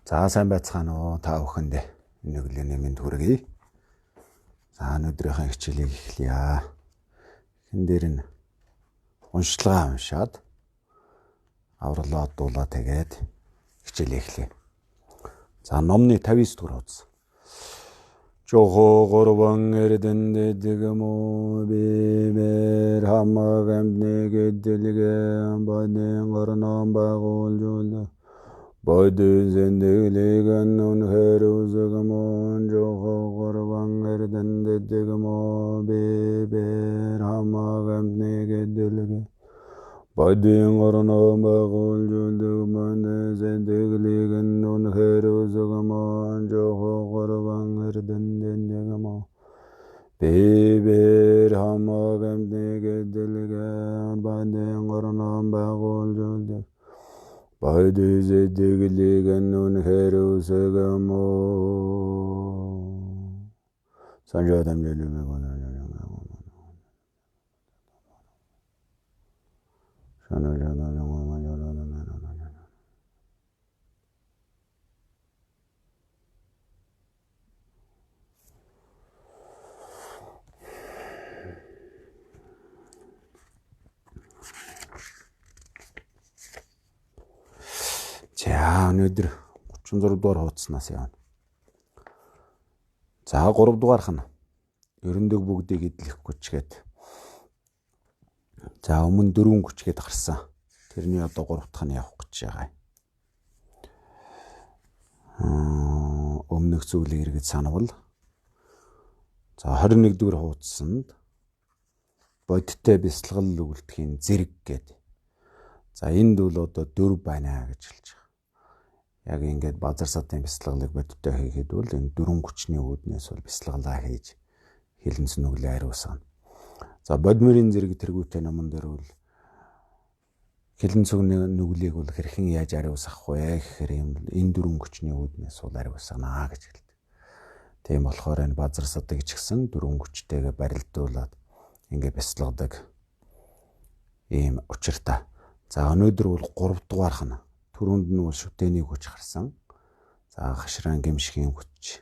За сайн байцгаана уу та бүхэнд өглөөний мэнд хүргэе. За өнөөдрийнхээ хичээлийг эхлэе. Хэн дээр нь уншлагаа уншаад авралаа дуулаа тэгээд хичээлээ эхлэе. За номны 59 дугаар хуудас. Жохо горван эрдэнэ дэгмо бимэр хамагамнэ гэдэлгэ бадэн горном багуулжул Бодын зэндэглэгэн үнхээр үзэгмон жохо горван эрдэнэ дэгмо бимэр хамагамнэ гэдэлгэ Бодын горном багуулжул дэгмон зэндэглэгэн үнхээр үзэгмон жохо горван эрдэнэ дэгмо бибэр хамагамнэ гэдэлгэ Бодын горном багуулжул Бодын зэндэглэгэн үнхээр үзэгмон санжаадам лэлэмэг За өнөөдөр 36 дугаар хуудаснаас явна. За 3 дугаарх нь ерөндөг бүгдийг эдлэх хүчгээд. За өмнө 4 хүчгээд гарсан. Тэрний одоо 3 дахь нь явах гэж байгаа. Өмнөх зүйлийг эргэж санавал. За 21 дугаар хуудсанд бодиттой бясалгал өгүүлдэхийн зэрэг гэдэг. За энд бол одоо 4 байна гэж хэлж байгаа. Яг ингээд базар сатын бясалгалыг бодиттой хийхэд бол энэ 4 хүчний үүднээс бол бясалгалаа хийж хилэнц нүглээ хариуусгана. За бодмирын зэрэг тэргүүтэй номон дээр бол хилэнц нүглийг бол хэрхэн яаж хариуусгах вэ гэхээр энэ 4 хүчний үүднээс бол хариуусгана гэж хэлдэг. Тийм болохоор энэ базар сатыг ч гэсэн 4 хүчтэйгээ барилдуулаад ингээд бясалгадаг ийм учиртай. За өнөөдөр бол 3 дугаарх нь түрүүнд нь бол шүтээний хүч гарсан. За хашраан гэмшгийн хүч.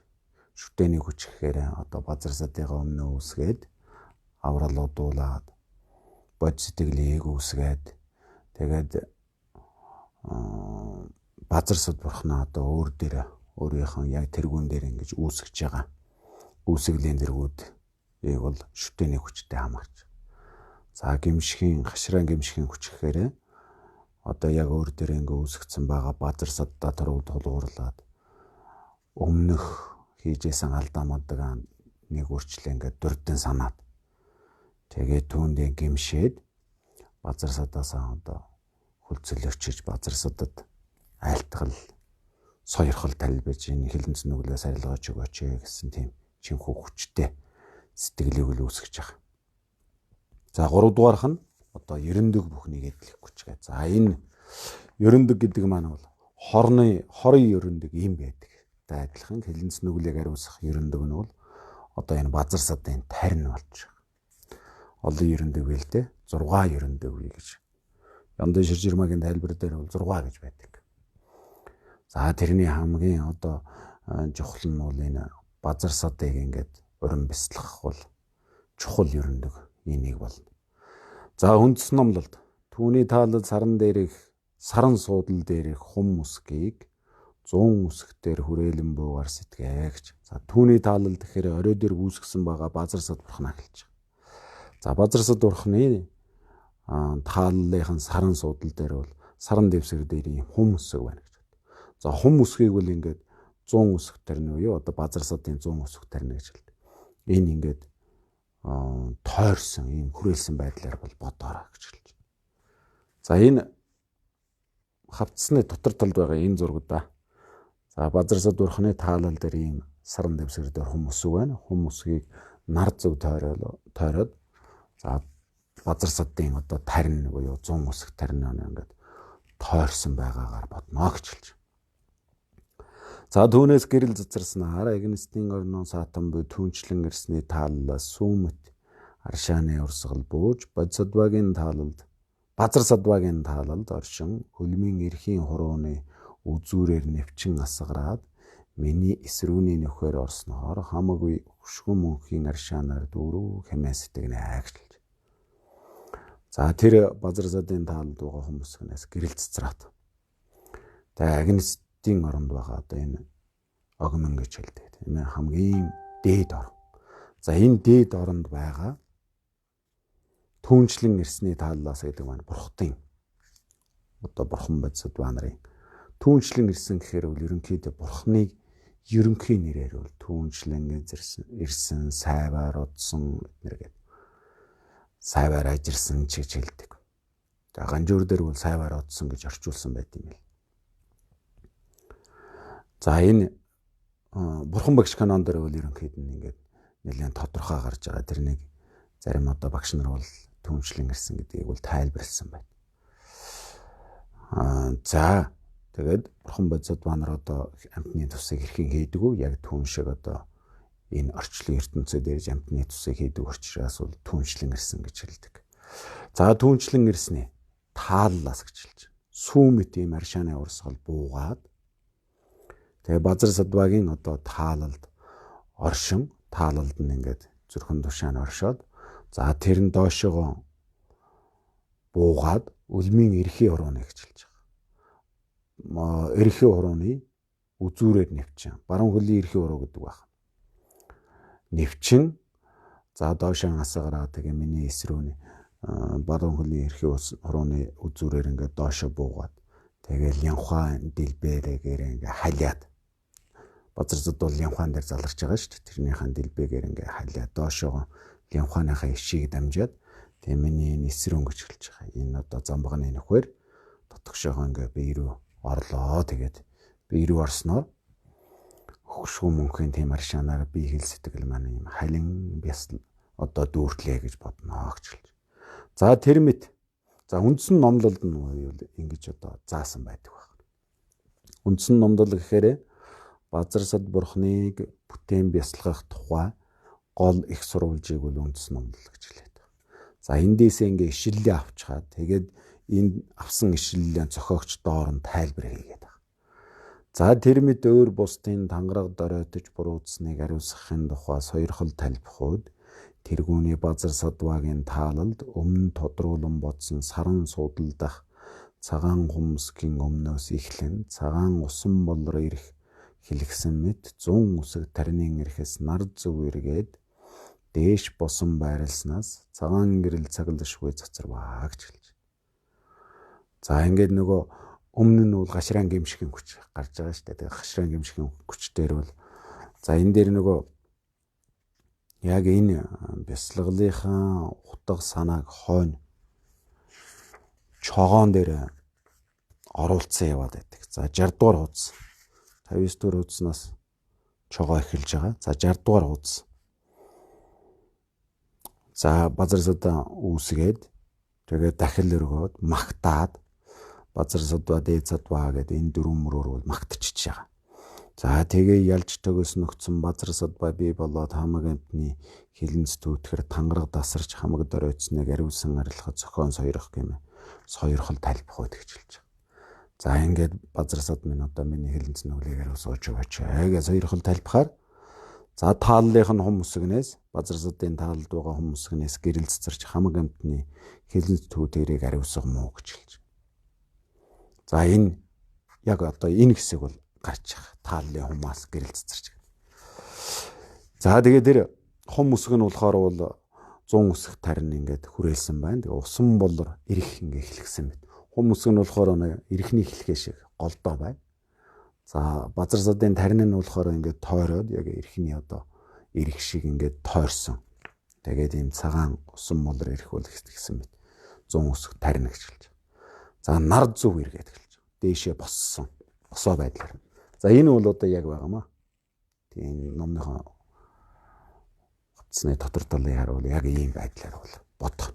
Шүтээний хүч гэхээр одоо базар сатыгаа өмнө үүсгээд авралуудуулаад бод сэтгэлийг үүсгээд тэгээд базар сат бурхнаа одоо өөр дээр өөрийнхөө яг тэргүүн дээр ингэж үүсгэж байгаа. Үүсгэлийн зэргүүдийг бол шүтээний хүчтэй хамаарч. За гэмшгийн хашраан гэмшгийн хүч гэхээр одоо яг өөр дээр ингээ үүсгэсэн байгаа базар саддаа тулгуурлаад өмнөх хийжсэн алдаа моддаг нэг өөрчлөө ингээ дурдсан санаад тэгээд түүндээ гимшээд базар садаасаа одоо хөлцөл өчиж базар садад айлтгал сойрхол талбиж энэ хилэнц нүглээс арилгаж өгөөч гэсэн тийм чинхүү хүчтэй сэтгэлийг л үүсгэж байгаа. За 3 дугаарх нь одоо ерөндөг бүхнийг эдлэх хүч гэж. За энэ ерөндөг гэдэг маань бол хорын ерөндөг юм байдаг. За адилхан хилэнц нүглийг хариуцах ерөндөг нь бол одоо энэ базар садын тарин болж байгаа. Олон ерөндөг байл дээ. 6 ерөндөг бий гэж. Яндын ширжирмагийн тайлбар дээр бол 6 гэж байдаг. За тэрний хамгийн одоо чухал нь бол энэ базар садыг ингээд уран бяцлах бол чухал ерөндөг энийг болно. За хүндэс номлолт түүний таалал саран дээрх саран суудал дээрх хум үсгийг 100 үсгээр хүрээлэн буугаар сэтгэ гэж. За түүний таалал тэгэхээр орой дээр үүсгэсэн байгаа базар сад бурхнаа хэлж байгаа. За базар сад бурхны тааллын саран суудал дээр бол саран дэвсгэр дээр юм хум үсэг байна гэж. За хум үсгийг бол ингээд 100 үсэг тарина уу одоо базар садын 100 үсэг тарина гэж хэлдэг. Энэ ингээд тойрсон ийм хүрээлсэн байдлаар бол бодоорой гэж хэлж байна. За энэ хавцсны дотор талд байгаа энэ зургуудаа. За базар сад бурхны таалал дээр ийм саран дэвсгэр дээр хум үсэг байна. Хум үсгийг нар зүг тойроод за базар садын одоо тарин буюу 100 үсэг тарин ингээд тойрсон байгаагаар бодно гэж хэлж байна. За түүнээс гэрэл цацарснаар агнистийн орнон саатан буй түүнчлэн ирсний тааллаас сүүмэт аршааны урсгал бууж базар садвагийн таалалд оршин хөлмийн эрхийн хурууны үзүүрээр нэвчин асгараад миний эсрүүний нөхөр орсноор хамаагүй хөшгөн мөнхийн аршаанаар дүүрүү хэмээн сэтгэнэ гэж. За тэр Базарсадын таалд байгаа хүмүүсээс гэрэл цэцраад. Тэгээ агнистийн оронд байгаа одоо энэ огмон гэж хэлдэг тийм ээ, хамгийн дээд орон. За энэ дээд оронд байгаа түүнчлэн ирсний тааллаас гэдэг маань бурхтын одоо бурхан Базарсад нарын түүнчлэн ирсэн гэхээр бол ерөнхийдөө бурхныг ерөнхий нэрээр бол түүнчлэн ирсэн, сайваар удсан эднэргээд сайваар ажирсан ч гэж хэлдэг. За ганжуур дээр бол сайваар удсан гэж орчуулсан байт юм л. За энэ бурхан багш канон дээр бол ерөнхийд нь ингээд нэлээд тодорхой гарч байгаа. Тэрнийг зарим одоо багш нар бол түүнчлэн ирсэн гэдгийг бол тайлбарлсан байна. За тэгээд бурхан Базарсад нар одоо амтны тусыг хэрхэн хийдэг вэ? Яг түүн шиг одоо энэ орчлон ертөнцид ирж амтны тусыг хийдэг учраас бол түүнчлэн ирсэн гэж хэлдэг. За түүнчлэн ирснээ тааллаас гэж хэлж байна. Сүүмэт ийм аршааны урсгал буугаад тэгээ Базарсадвагийн одоо таалалд оршин, таалалд нь ингээд зүрхэн тушаанд оршоод за тэр нь доошогоо буугаад үлмийн эрхий урууны гэж хэлж байгаа. Эрхий урууны үзүүрээр нэвчин. Баруун хөлийн эрхий уруу гэдэг байна. Нэвчин за доошоо асгараа тэгээ миний эсрүүний баруун хөлийн эрхий урууны үзүүрээр ингээд доошоо буугаад тэгээ лянхуан дэлбэрээр ингээд халиад Базарсад бол лянхуан дээр заларч байгаа шүү дээ. Тэрнийхэн дэлбэгээр ингээд халиад доошоо лянхуаныхаа ишийг дамжаад тэгээ миний энэ эсрүүн гэж хэлж байгаа. Энэ одоо замбагны нөхөр дотгошоогоо ингээд бие рүү орлоо. Тэгээд бие рүү орсноор хөшгөн мөнхийн тийм аршаанаар бие хэл сэтгэл маань юм халин бясал одоо дүүртлээ гэж бодно гэж хэлж. За тэр мэд. За үндсэн номлолд нь ингэж одоо заасан байдаг байна. Үндсэн номлол гэхээр Базарсад бурхныг бүтээн бясалгах тухай гол их сурвалжийг бол үндсэн номлол гэж хэлээд байна. За эндээсээ ингээ ишлэлээ авчгаад тэгээд энэ авсан ишлэлээ зохиогч доор нь тайлбар хийгээд байна. За тэр мэд өөр бусдын тангараг доройтож буруутсныг ариусгахын тухай сойрхол талбахуд тэргүүний Базарсадвагийн таалалд өмнө тодруулан бодсон саран суудалдах цагаан хүмүүсийн өмнөөс эхлэн цагаан усан болор ирэх хэлгсэн мэт 100 үсэг тарнын эрэхээс нар зөв эргээд дээш босон байрласнаас цагаан гэрэл цаглашгүй цацарваа гэж хэлж. За ингээд нөгөө өмнө нь бол гашраан гимшигэн хүч гарч байгаа шүү дээ. Тэгээ гашраан гимшигэн хүчээр бол за энэ дээр нөгөө яг энэ бясалгалынхаа утга санааг хойно чогоон дээр оруулсан яваад байдаг. За 60 дугаар хуудас 59 дугаар хуудаснаас чогоо эхэлж байгаа. За 60 дугаар хуудас. За Базарсад үүсгээд тэгээд дахил өргөөд магтаад Базарсадва дээцадва гэдэг энэ дөрвөн мөрөөр бол магтчихж байгаа. За тэгээ ялж төгөөс нөгцөн Базарсадва бий болоод хамаг амтны хилэнц түүтгэр тангараг дасарч хамаг доройтсныг ариусан арилгахад зохион сойрох гэмээр сойрхол талбахуд гэж хэлж байгаа. За ингээд Базарсад минь одоо миний хилэнц нүглийг ариусгаж өгөөч гэж сойрхол талбахаар за тааллынх нь хүмүүсгнээс Базарсадын таалд байгаа хүмүүсгнээс гэрэл цэцэрч хамаг амтны хилэнц түүтгэрийг ариусгамуу гэж хэлж. За энэ яг одоо энэ хэсэг бол гарч байгаа. Тааллын хумаас гэрэл цэцэрч. За тэгээд тэр хум үсэг нь болохоор бол 100 үсэг тарин ингээд хүрээлсэн байна. Тэгээ усан болор ирэх ингээд эхлэхсэн мэт. Хум үсэг нь болохоор эрхний эхлэхээ шиг голдоо байна. За Базарсадын тарин нь болохоор ингээд тойроод яг эрхний одоо ирэх шиг ингээд тойрсон. Тэгээд ийм цагаан усан болор ирэх бол гэсэн мэт 100 үсэг тарин гэж хэлж. За нар зүв эргээд эхэлж. Дээшээ боссон. Босоо байдлаар. За энэ бол одоо яг байгаамаа. Тийм номныхоо утасны дотор талын харуул яг ийм байдлаар бол бодох.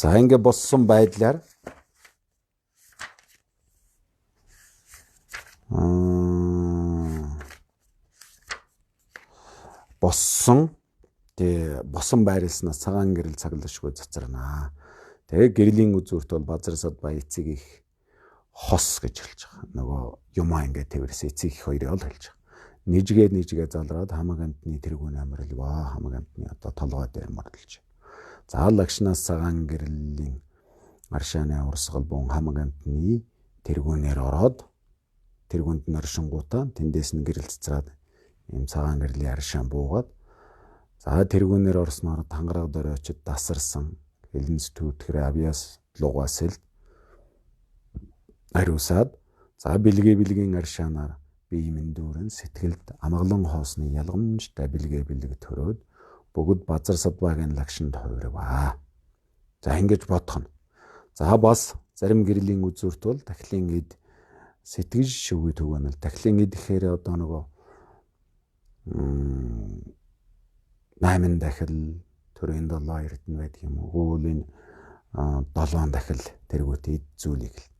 За ингэ боссон байдлаар боссон босон байрласнаас цагаан гэрэл цаглашгүй цацарнаа. Тэгээ гэрлийн үзүүрт бол Базарсад ба эцэг их хос гэж хэлж байгаа. Нөгөө юмаа ингээд тэрс эцэг их хоёрыг ол хэлж байгаа. Нийжгээ залраад хамаг амтны тэргүүн амирлгаа хамаг амтны одоо толгой дээр мордолж. За лагшнаас цагаан гэрлийн аршааны урсгал бун хамаг амтны тэргүүнээр ороод тэргүүнд нь оршингуудаа тэндээс нь гэрэл цэцраад ийм цагаан гэрлийн аршаан буугаад за тэргүүнээр орсноор тангараг дээр очиж дасарсан хилэнц түүтгэрээ авьяас лугасэл ариусаад за бэлгийн аршаанаар бие мэндүүрэн сэтгэлд амгалан хоосны ялгамжтай бэлэг төрөөд бүгд базар садбагийн лагшинд хувирваа. За ингэж бодох нь. За бас зарим гэрлийн үзүүрт бол тахилын эд сэтгэж шүгэ түгэнэл тахилын эд гэхээр одоо нөгөө 8 дахил төрийн 7 эрдэнэ байдаг юм уу? Гүүлийн 7 дахил тэргүүт эд зүйлийг л.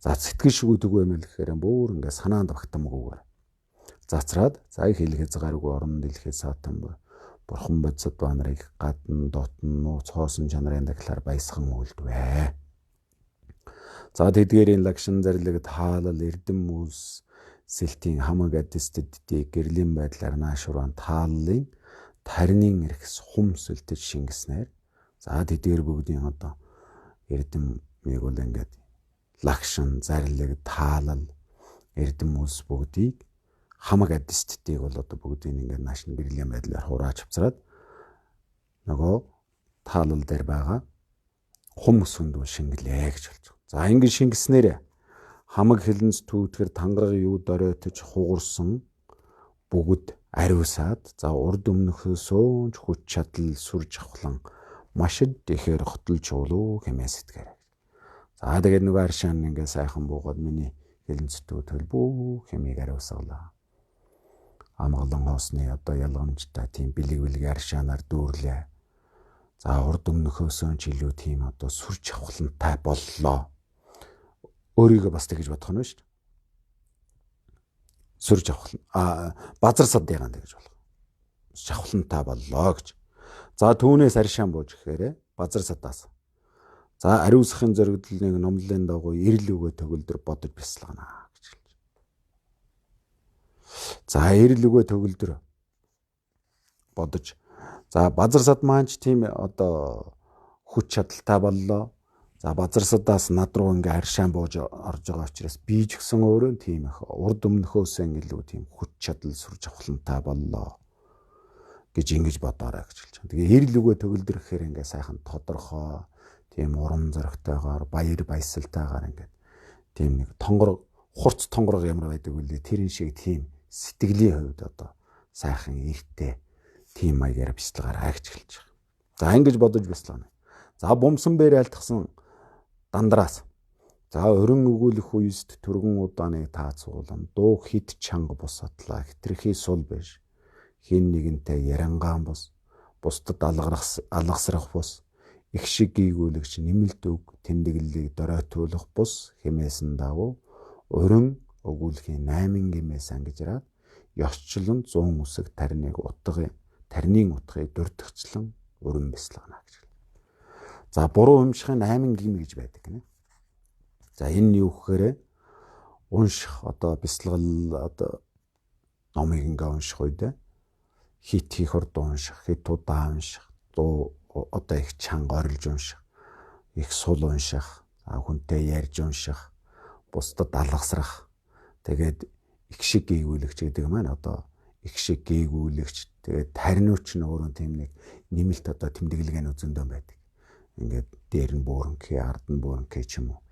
За сэтгэж шүгэ түгэнэл гэхээр бүр ингээ санаанд багтамгүйгээр зацраад за хэлэх хязгааргүй орон дэлхий саатан бурхан бодсод ба нарыг гадна дотн нууц хоосон чанарын дахлаар баясхан үлдвэ. За тэдгээрийн лагшин зарлиг таалал эрдэм mūс сэлтийн хамаг адистддийг гэрлийн байдлаар наашуран тааллын тарнын эрхс хум сэлтэж шингэснээр за тэдгээр бүгдийн одоо эрдэмийг бол ингээд лагшин зарлиг таалал эрдэм mūс бүгдийг хамаг адистдийг бол одоо бүгдийг ингээд наашин гэрлийн байдлаар хурааж авцраад нөгөө таалал дээр байгаа хум сүндүүл шингэлээ гэж болж байгаа. За ингэж шингэснээр хамаг хилэнц түүтгэр тангараг юу доройтож хугарсан бүгд ариусаад за урд өмнөхөөсөө хүч чадал сүр жавхлан маш ихээр хотолж уулуу хэмээн сэтгэр. За тэгээд нөгөө аршаан ингээд сайхан буугаад миний хилэнц түүтгэл бүх хэмийг ариусгалаа. Амгалан хоосны одоо ялгамжтай тийм бэлэг аршаанаар дүүрлээ. За урд өмнөхөөсөө ч илүү тийм одоо сүр жавхлантай боллоо. Өөрийгөө бас тэгж бодох нь шүү дээ. Сүр жавхлан базар садыгаан гэж болох. Жавхлантай боллоо гэж. За түүнээс аршаан бууж гэхээр базар садаас. За ариусгахын зоригдлыг номлолын дагуу эрэл өгөө төгөлдөр бодож бясалгана гэж хэлж. За эрэл өгөө төгөлдөр бодож. За базар сад маань ч тийм одоо хүч чадалтай боллоо. За базар садаас над руу ингээ аршаан бууж орж байгаа учраас би ч гэсэн өөрөө тийм их урд өмнөхөөс илүү тийм хүч чадал сүр жавхлантай боллоо гэж ингэж бодоорой гэж хэлж байгаа. Тэгээ эрэл өгөө төгөлдөр гэхээр ингээ сайхан тодорхой тийм урам зоригтойгоор баяр баясгалтайгаар ингээд тийм нэг тонгор хурц тонгор ямар байдаг вэ? Тэрэн шиг тийм сэтгэлийн хувьд одоо сайхан эртээ тийм маягаар бяцлагаараа гэж хэлж байгаа. За ингэж бодож бяцлагана. За бумсан бээр айлтгсан дандраас. За өрөн өгүүлэх үест түргэн удааныг таацуулан дуу хит чанга бусатлаа хитрхи сул биш. Хин нэгэнтэй ярангаан бус бусдад алгасрах бус их шиг гийгүүлэгч нэмэлт үг тэмдэглэлийг доройтуулах бус хэмээсэн дагуу өрөн өгүүлэхийн 8 гимээс ангижраад ёсчлон 100 үсэг тарнын утгыг дурдгчлан өрөн бясалгана гэж. За буруу өмшихын 8 гим гэж байдаг гинэ. За энэ юу гэхээр унших одоо бясалгал одоо номыг ингээ унших үед хит их урд унших, хит удаа унших, дуу одоо их чанга орилж унших, их сул унших, хүнтэй ярьж унших, бусдад алгасрах. Тэгээд их шиг гээгүүлэгч гэдэг маань одоо их шиг гээгүүлэгч тэгээд тарниуч нь өөрөө тийм нэг нэмэлт одоо тэмдэглэгээ үзэндөө байдаг. Ингээд дээр нь буурнкээ, ард нь буурнкээ ч юм уу.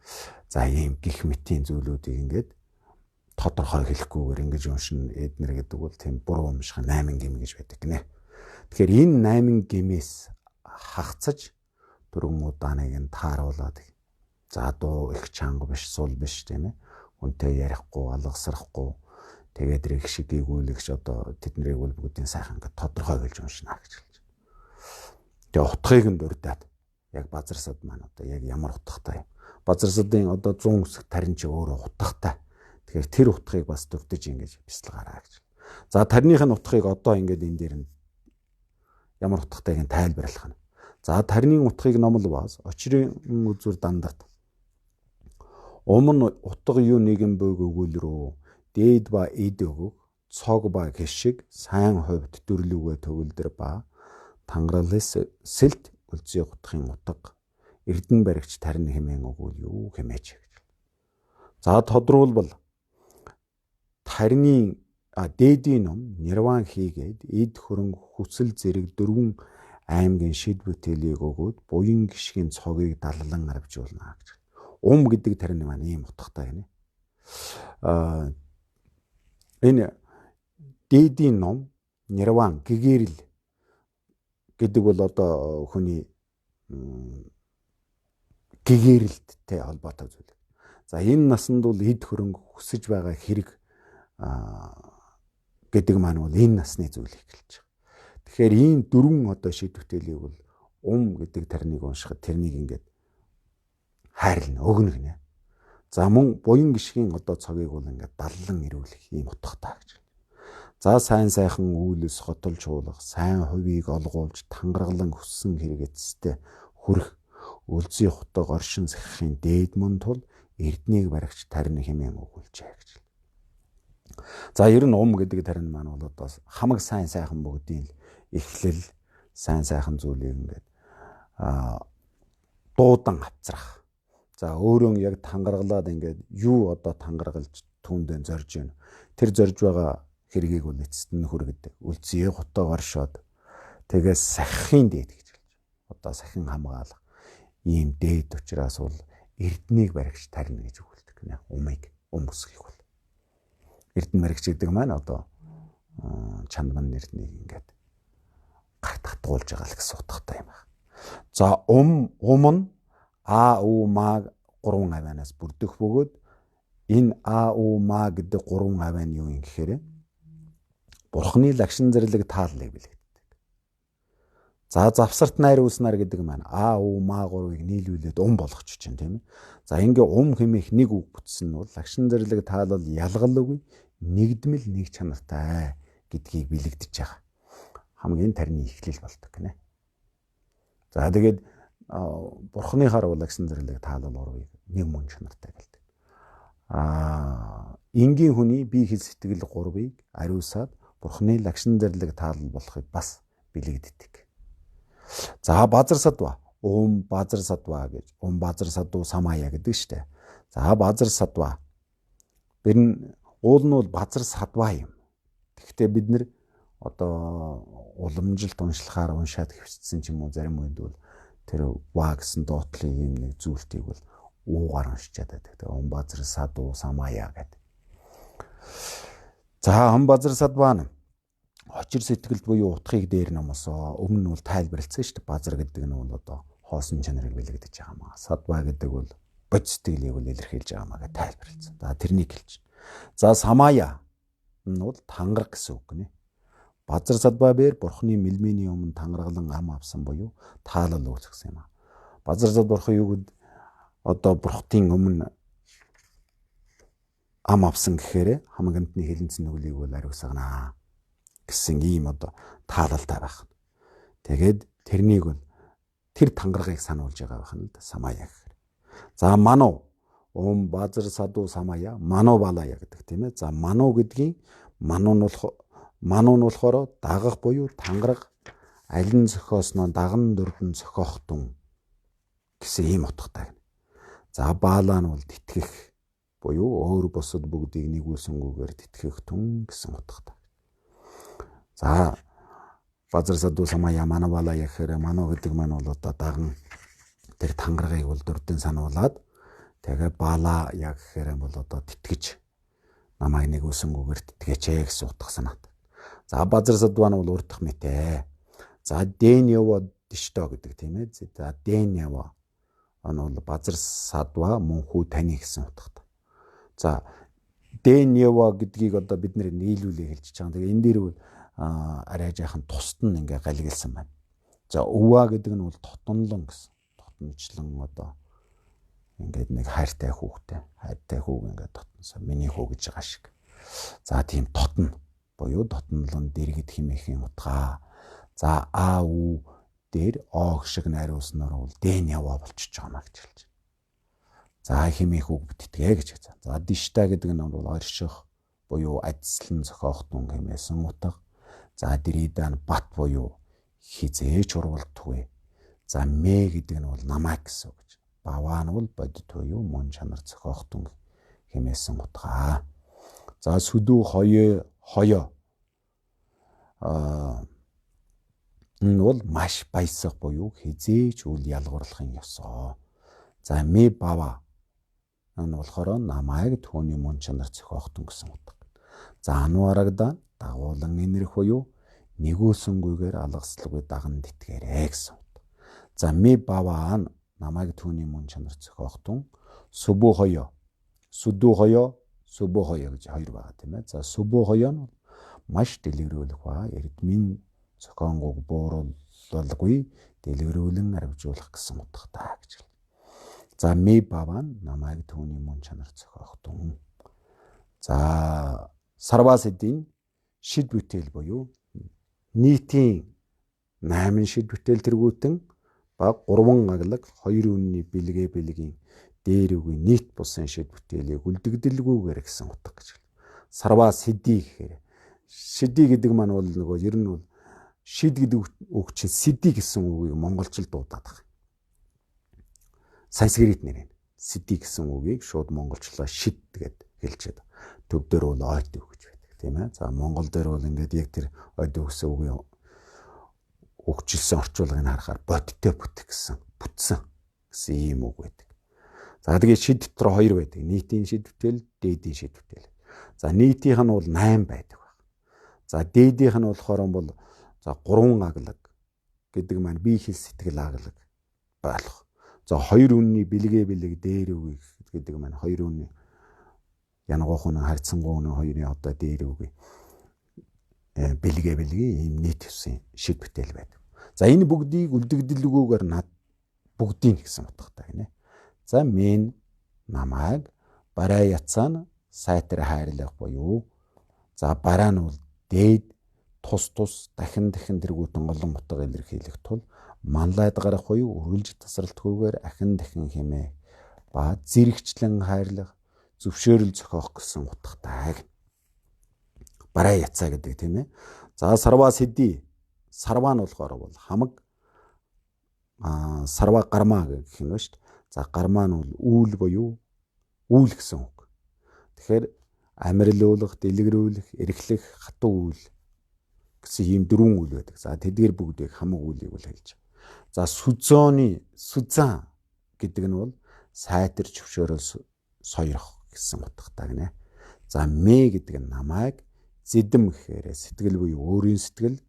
За ийм гих мэтийн зүйлүүдийг ингээд тодорхой хэлэхгүйгээр ингэж уншин эднэр гэдэг бол тийм буруу өмших 8 гим гэж байдаг гинэ. Тэгэхээр энэ 8 гимээс хагцаж дөрвөн удааныг нь тааруулаад. За дуу их чанга биш, сул биш тийм ээ. Хүнтэй ярихгүй, алгасрахгүй. Тэгээд их шиг гүйгүүлэгч одоо тэднийг бол бүгдийн сайхан ингээд тодорхой хэлж уншина гэж хэлж. Тэгээ утгыг нь дурдаад яг базар сад маань одоо яг ямар утгатай юм. Базар садын одоо 100 үсэг тарин чи өөрөө утгатай. Тэгэхээр тэр утгыг бас дурдж ингэж бяцлагаараа гэж. За тарныхын утгыг одоо ингээд энэ дээр нь ямар утгатайг нь тайлбарлах нь. За тарны утгыг номлол баас очрын үзүр дандат Өмнө утга юу нэгэн бүг өгүүл рүү дээд ба эд өгөх цог ба гişиг сайн хувьд дөрлөвгөө төгөлдөр ба тангаралс сэлт үлзий гутхын утга эрдэн баригч тарин хэмээн өгүүл юу хэмээч. За тодруулбал тарины дээдийн ном нирван хийгээд эд хөрөнгө хүсэл зэрэг дөрвөн аймгийн шид бүтээлийг өгөөд буян гişгийн цогийг даллан авчулна гэж. Гэдэг тарин маань ийм утгатай гинэ. Энэ дээдийн ном нирван гэгэрэл гэдэг бол одоо хүний гэгэрэлттэй холбоотой зүйл. За энэ насанд бол эд хөрөнгө хүсэж байгаа хэрэг гэдэг маань бол энэ насны зүйлийг хэлж байгаа. Тэгэхээр ийм дөрвөн одоо шид бүтээлийг бол гэдэг тариныг уншихад тэрнийг ингээд хайрлна, өгнө гинэ. За мөн буян гişгийн одоо цогийг бол ингээд даллан ирүүлэх ийм утгатай гэж. За сайн сайхан үйлс хотолж уулах, сайн хувийг олгуулж тангаргалан хүссэн хэрэгэцтэй хүрэх үлзий хутаг оршин сахихын дээд мөн тул эрднийг баригч тарин хэмээн өгүүлжээ гэж. За ер нь гэдэг тарин маань бол одоо хамаг сайн сайхан бүгдийн эхлэл сайн сайхан зүйлийг ингээд дуудан авцрах. За өөрөө яг тангаргалаад ингээд юу одоо тангаргалж түүндээ зорж байна. Тэр зорж байгаа хэргийг бол эцэст нь хүргэдэг. Үлзий хутаг оршоод тэгээс сахихын дээд гэж хэлж. Одоо сахин хамгаалах ийм дээд учраас бол эрднийг баригч тарина гэж өгүүлдэг гэнэ. Өсгөх бол. Эрдэн баригч гэдэг маань одоо чандман нэрнийг ингээд гартгатуулж байгаа л гэсэн утгатай юм байна. За өмнө ма 3 авианаас бүрдэх бөгөөд энэ ма гэдэг 3 авиан юу юм гэхээр Бурхны лагшин зэрлэг тааллыг бэлэгддэг. За завсарт найр үүснаар гэдэг маань ма 3-ыг нийлүүлээд болгочих чинь тийм ээ. За ингээ хэмээх нэг үг бүтсэн нь бол лагшин зэрлэг таалал ялгалгүй нэгдмэл нэг чанартай гэдгийг бэлэгдэж байгаа. Хамгийн тарины эхлэл болдог гинэ. За тэгээд Бурхныхаар лагшин зэрлэг таалал 3-ыг нэг мөн чанартай гэлдэг. Энгийн хүний бие хэл сэтгэл 3-ыг ариусаад Бурхны лагшин зэрлэг таалал болохыг бас бэлэгддэг. За базар садва базар садва гэж базар саду самая гэдэг штэ. За базар садва бэрн уул нь бол базар садва юм. Гэхдээ бид нэр одоо уламжилт уншлахаар уншаад хөвчсөн ч юм уу зарим үед бол тэр ва гэсэн доотлын юм нэг зүйлтийг бол уугаар уншичаад байдаг. Тэгээ базар саду самая гэдэг. За базар садваа очир сэтгэлд буюу утгыг дээр намасаа өмнө нь бол тайлбарлалцсан шүү дээ. Базар гэдэг нь бол одоо хоосон чанарыг бэлэгдэж байгаа маа. Садва гэдэг бол бод сэтгэлийг бол илэрхийлж байгаа маа гэж тайлбарлалцсан. За тэрнийг хэлж. За самая нь бол тангараг гэсэн үг гинэ. Базар садва бэр Бурхны мэлмэний өмнө тангаргалан ам авсан буюу таалал үүсгэсэн юм аа. Базар садва бурхан юу гэд одоо бурхтын өмнө ам авсан гэхээр хамгантны хэлэнцэн нүглийг бол ариусгана гэсэн ийм одоо таалалтай байх. Тэгээд тэрнийг бол тэр тангарагыг сануулж байгаа байх нь самая гэхээр. За мануу базар саду самая мануу балая гэдэг тийм ээ. За мануу гэдгийн мануу нь болохоор дагах буюу тангараг алин зохиосноо даган дурдан зохиохтун гэсэн ийм утгатай. За баалаа нь бол тэтгэх буюу өөр бусад бүгдийг нэгүүлсэнгүйгээр тэтгэх түн гэсэн утгатай. За базар саду самая мануу балая гэхээр мануу гэдэг маань бол одоо даган тэр тангарагыг бол дурдан сануулад тэгээ баалаа яг гэхээр бол одоо тэтгэж намайг нэгүүлсэнгүйгээр тэтгэж гэсэн утга санаад. За базар садваа нь бол урдах мэтэй. За дэньява дишто гэдэг тийм ээ. За дэньява нь бол базар садваа мөн хүү таны гэсэн утгатай. За дэньява гэдгийг одоо бид нэр нийлүүлээ хэлж байгаа. Тэгээ энэ дээр бол арай жаахан тусад нь ингээ галгилсан байна. За өвөө гэдэг нь бол тотонлон гэсэн. Тотончлон одоо ингээд нэг хайртай хүүхтэй хүүг ингээд тотонсон. Миний хүү гэж байгаа шиг. За тийм тотно буюу дотнолон дэргэд химээхийн утгаа. За дээр оог шиг найруулснаар бол дэн яваа болчихж байгаа маа гэж хэлж байна. За хэмээх үг бүтэтгэ гэж хэлсэн. За дишта гэдэг нь бол орших буюу ажиллан зохиогдсон хэмээсэн утга. За дэрида нь бат буюу хизээч урвалдаггүй. За мэ гэдэг нь бол намайг гэсэн үг гэж. Баваа нь бол бодит буюу мөн чанар зохиогдсон хэмээсэн утга. За сүдүү хоёо энэ бол маш баясах буюу хизээч үл ялгуурлахын ёсоо. За мэ бава энэ болохоор намайг түүний мөн чанар зохиогдсон гэсэн утга. За ануарагда дагуулan энэрх буюу нэгөөсөнгүйгээр алгаслагүй даган тэтгээрэй гэсэн утга. За мэ бава намайг түүний мөн чанар зохиогдсон. Сүбүү хоёо гэж хоёр байгаа тийм ээ. За сүбүү хоёо нь маш дэлгэрүүлэх ба эрдмийн зохионгуйг бууруулалгүй дэлгэрүүлэн арвижуулах гэсэн утгатай гэж байна. За мэ бава намайг түүний мөн чанар зохиогдсон. За сарвасэдийн шид бүтээл буюу нийтийн 8 шид бүтээл тэргүүтэн ба 3 аглаг 2 үнний бэлгийн дээр үгүй нийт бусын шид бүтээлийг үлдэгдэлгүйгээр гэсэн утга гэж байна. Сарвасэди гэхээр шиди гэдэг маань бол нөгөө ер нь бол шид гэдэг үг чинь сэди гэсэн үгийг монголчууд дуудаад байгаа. Санскрит нэр нь сэди гэсэн үгийг шууд монголчлоо шид гэд хэлчихэд төв дээр бол ойд үг гэж байдаг тийм ээ. За монгол дээр бол ингээд яг тэр ойд үгсэн үгийн өгчилсэн орчуулгыг харахаар бодиттой бүтэх гэсэн бүтсэн гэсэн ийм үг байдаг. За тэгээд шид дотор хоёр байдаг. Нийтийн шид бүтээл, дээдийн шид бүтээл. За нийтийнх нь бол 8 байдаг. За дээдийнх нь болохоор бол за 3 аглаг гэдэг маань бие хэл сэтгэл аглаг болох. За 2 үнний бэлэг дээр үгүй гэдэг маань 2 үнний янагуухан харьцангуй үнэ хоёрын одоо дээр үгүй бэлэг ийм нийт хэсгийн шид бүтээл байдаг. За энэ бүгдийг үлдэгдэлгүйгээр над бүгдийг гэсэн утгатай гинэ. За мен намайг барай яцаана сайтар хайрлах буюу за бараа нь бол дээд тус дахин тэргүүтэн олон утга илэрхийлэх тул манлайд гарах буюу үргэлж тасралтгүйгээр ахин дахин хэмээх ба зэрэгчлэн хайрлах зөвшөөрөл зохиох гэсэн утгатай. Барай яцаа гэдэг тийм ээ. За сарвасэди сарва нь болохоор бол хамаг сарва гарма гэх юм ба шүү дээ. За гарма нь бол үүл буюу үүл гэсэн үг. Тэгэхээр амирлуулах, дэлгэрүүлэх, эрхлэх, хатуу үйл гэсэн ийм 4 үйл байдаг. За тэдгээр бүгдийг хамаг үйлийг бол хэлж байгаа. За сүзан гэдэг нь бол сайтар зөвшөөрөл сойрох гэсэн утгатай гинэ. За мэ гэдэг нь намайг, зэдэм гэхээр сэтгэл буюу өөрийн сэтгэл.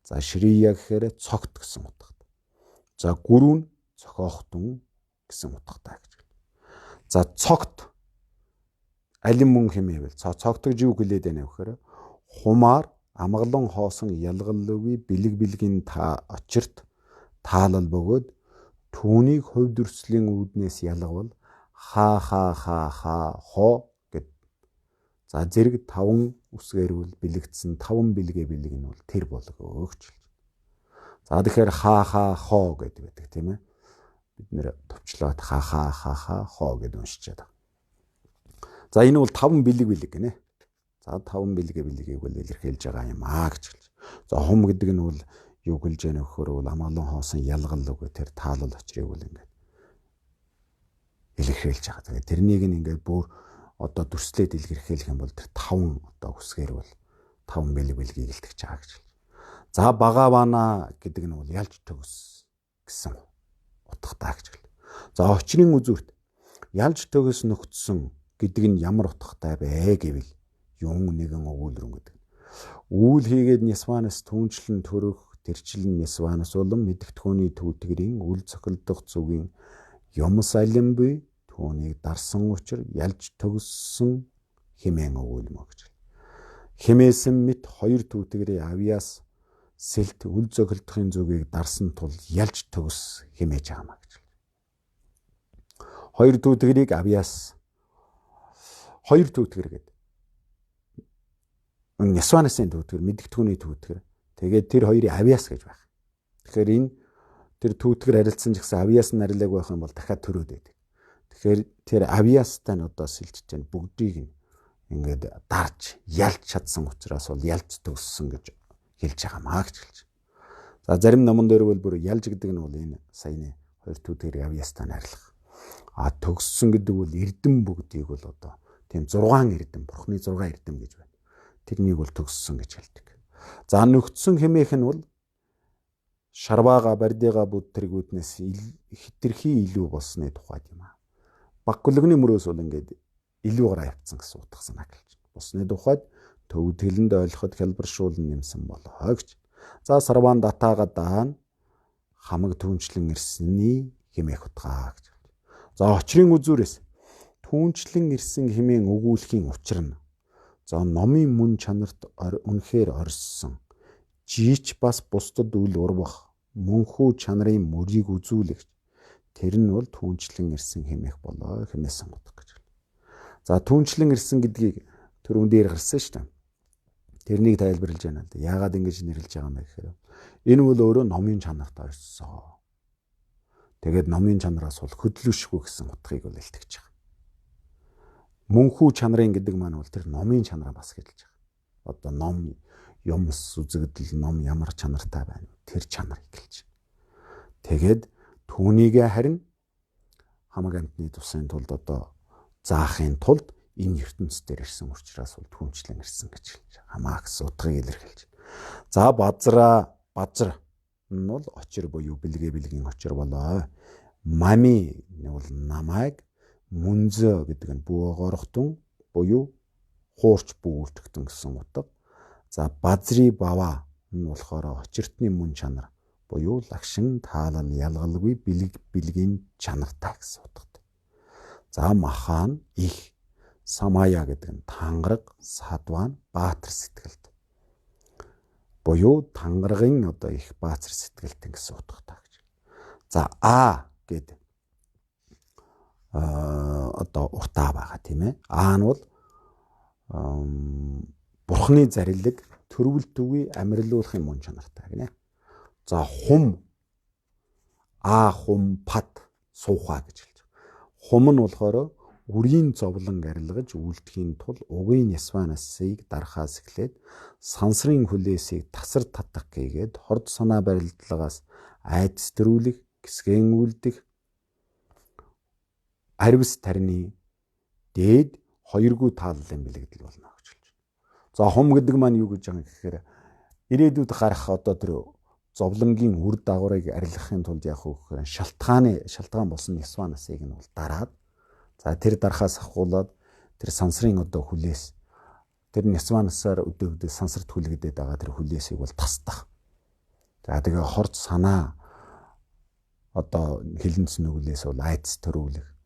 За ширия гэхээр цогт гэсэн утгатай. За гүрүүн зохиогдсон гэсэн утгатай гэж байна. За цогт алин мөн хэмээвэл цогтгож юу хэлээд байна вэ гэхээр хумаар амгалан хоосон ялгаллуугийн бэлгийн очирт таалал бөгөөд түүнийг хувь дүрслийн үүднээс ялгавал хоо гэд. За зэрэг 5 үсгээрүүл бэлэгдсэн 5 бэлэг нь бол тэр болгоо гэж. За тэгэхээр хоо гэдэг байдаг тийм ээ. Бид нэр товчлоод хоо гэд уншичаад байгаа. За энэ бол 5 бэлэг гинэ. За 5 бэлгийг бол илэрхийлж байгаа юм гэж хэлж. За хум гэдэг нь бол юу хэлж яах вэ гэхээр бол амгалан хоосон ялгал үг тэр таалал очрыг бол ингээд илэрхийлж байгаа. Тэгээд тэрнийг ингээд бүр одоо дүрслээд илэрхийлэх юм бол тэр 5 одоо үсгээр бол 5 бэлгийг илтгэж байгаа гэж. За багавана гэдэг нь бол ялж төгс гэсэн утгатай гэж. За очрын үзүүрт ялж төгс нөхцсөн гэдэг нь ямар утгатай бэ гэвэл юм нэгэн өгүүлрэн гэдэг. Үүл хийгээд нисванаас түнчлэн төрөх тэрчлэн нисванаас улам мэдгтгүүний түүтгэрийн үл цохилдох зүгийн юмс алимби түүнийг дарсан учир ялж төгссөн хэмээн өгүүлмө гэж. Хэмээсэн мэт 2 түүтгэрийн авьяас сэлт үл цохилдохын зүгийг дарсан тул ялж төгс хэмээж байгаамаа гэж. 2 түүтгэрийг авьяас 2 түүтгэр гэдэг. Нисванасын түүтгэр, мэдгтгүүний түүтгэр. Тэгээд тэр хоёрын авьяас гэж байх. Тэгэхээр энэ тэр түүтгэр харилцсан ч гэсэн авьяас нь арилаг байх юм бол дахиад төрөөд байдаг. Тэгэхээр тэр авиастай нь одоо сэлжтэй бүгдийг нь ингээд дарж ялж чадсан учраас бол ялж төгссөн гэж хэлж байгаа маа гэж хэлж. За зарим номон дээр бол бүр ялж гэдэг нь бол энэ саяны 2 түүхээр авиастай найрлах. Төгссөн гэдэг бол эрдэм бүгдийг бол одоо тийм 6 эрдэм, бурхны 6 эрдэм гэж байна. Тэрнийг бол төгссөн гэж хэлдэг. За нөхцсөн хэмээх нь бол шарваага бардига бүд тэргүүднээс хитрхи илүү болсны тухайд юм аа. Баггүлэгний мөрөөс бол ингээд илүү гараа явцсан гэсэн утга санаа гэлж. Бусны тухайд төвдгэлэнд ойлгоход хялбаршуулн нэмсэн болоо гэж. За сарван датаага даан хамаг түнчлэн ирсэний хэмээх утгаа гэж. За очрын үзүүрээс түнчлэн ирсэн хэмээн өгүүлэхийн учир нь за номын мөн чанарт үнэхээр орссон. Жийч бас бусдад үл урвах мөнхүү чанарын мөрийг үзүүлэгч. Тэр нь бол түнчлэн ирсэн хэмээх болоо хэмээсэн утга гэж. За түнчлэн ирсэн гэдгийг түрүүн дээр гарсан шүү дээ. Тэрнийг тайлбарлаж байна л да. Яагаад ингэж нэрлэж байгаа юм бэ гэхээр энэ бол өөрөө номын чанарт орсон. Тэгээд номын чанараас бол хөдлөшгүй гэсэн утгыг бол илтгэж байгаа. Мөнхүү чанарын гэдэг маань бол тэр номын чанараа бас хэлж байгаа. Одоо ном юмс үзэгдэл ном ямар чанартай байна тэр чанарыг хэлж. Тэгээд түүнийгээ харин хамаг амтны тусын тулд одоо заахын тулд энэ ертөнцийн дээр ирсэн учраас бол түнчлэн ирсэн гэж хэлж байгаа. Хамаа гэсэн утгыг илэрхийлж. За базар нь бол очир буюу бэлгийн очир болоо. Мами нь бол намайг мүнзө гэдэг нь бүогоорхтун буюу хуурч бүүртгтэн гэсэн утга. За базри бава нь болохоор очиртны мөн чанар буюу лагшин таалал ялгалгүй бэлгийн чанартай гэсэн утгатай. За махан их самая гэдэг нь тангараг, садван, баатар сэтгэлд. Буюу тангарагын одоо их баатар сэтгэлт гэсэн утгатай гэж. За гэдэг одоо уртаа байгаа тийм ээ. Нь бол бурхны зарилэг төрөвлтөгүй амьдралуулахын мөн чанартай гинэ. За хум пад суухаа гэж хэлж байгаа. Хум нь болохоор үрийн зовлон арилгаж үлдэхийн тул угийн ясванасыг дарахаас эхлээд сансрын хүлээсийг тасар татах гээд хорд санаа барилдлагаас айдас төрүүлэх, гисгэн үлдэх, арвис тарны дээд хоёргүй тааллын бэлэгдэл болно гэж хэлж байна. За хум гэдэг маань юу гэж байгаа юм гэхээр ирээдүйд гарах одоо тэр зовлонгийн үр дагаврыг арилгахын тулд яах вэ гэхээр шалтгаан болсон ясванасыг нь бол дараад за тэр дарахаас ахуулаад тэр сансрын одоо хүлээс тэр ясванасаар өдөөгдөж сансарт хүлэгдээд байгаа тэр хүлээсийг бол тасдах. За тэгээ хорд санаа одоо хилэнц нүглээс бол айдас төрүүлэх.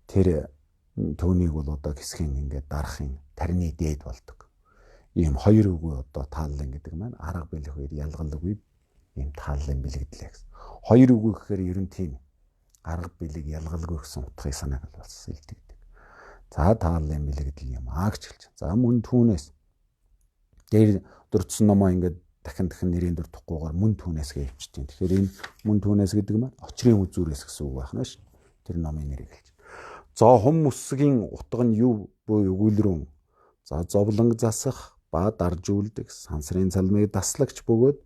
Тэр түүнийг бол одоо гисгэн ингээд дарахын тарны дээд болдог. Ийм хоёр үгүй одоо тааллын гэдэг маань арга бэлэх хоёр ялгалгүй ийм тааллын бэлэгдлээ гэсэн. Хоёр үгүй гэхээр ер нь тийм арга бэлэг ялгалгүй гэсэн утгыг санааг бол илтгэдэг. За тааллын бэлэгдэл юм гэж хэлж. За мөн түүнээс дээр дурдсан номоо ингээд дахин нэрийн дурдахгүйгээр мөн түүнээс гээвчтiin. Тэгэхээр энэ мөн түүнээс гэдэг маань очрын үзүүрээс гэсэн үг байна ш. Тэр номын нэрийг хэлж. За хум үсгийн утга нь юу буй өгүүлрүүн. За зовлонг засах ба дарж үлдэх, сансрын цалмыг даслагч бөгөөд